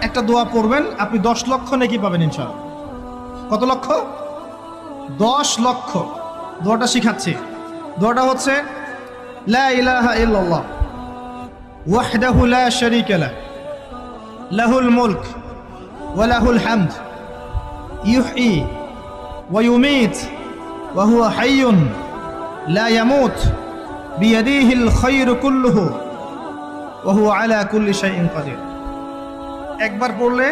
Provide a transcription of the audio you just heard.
একটা দোয়া পড়বেন, আপনি 10 লক্ষ নেকি পাবেন ইনশাআল্লাহ। কত লক্ষ? 10 লক্ষ। দোয়াটা শিখাচ্ছি। দোয়াটা হচ্ছে লা ইলাহা ইল্লাল্লাহ ওয়াহদাহু লা শারীকা লাহ লাহুল মুলক ওয়া লাহুল হামদ ইউহয়ী ওয়া ইউমীত ওয়া হুয়া হাইয়্যুন লা ইয়ামুত বিয়াদিহিল খায়রু কুল্লুহু ওয়া হুয়া আলা কুল্লি শাইইন কাদির। একবার পড়লে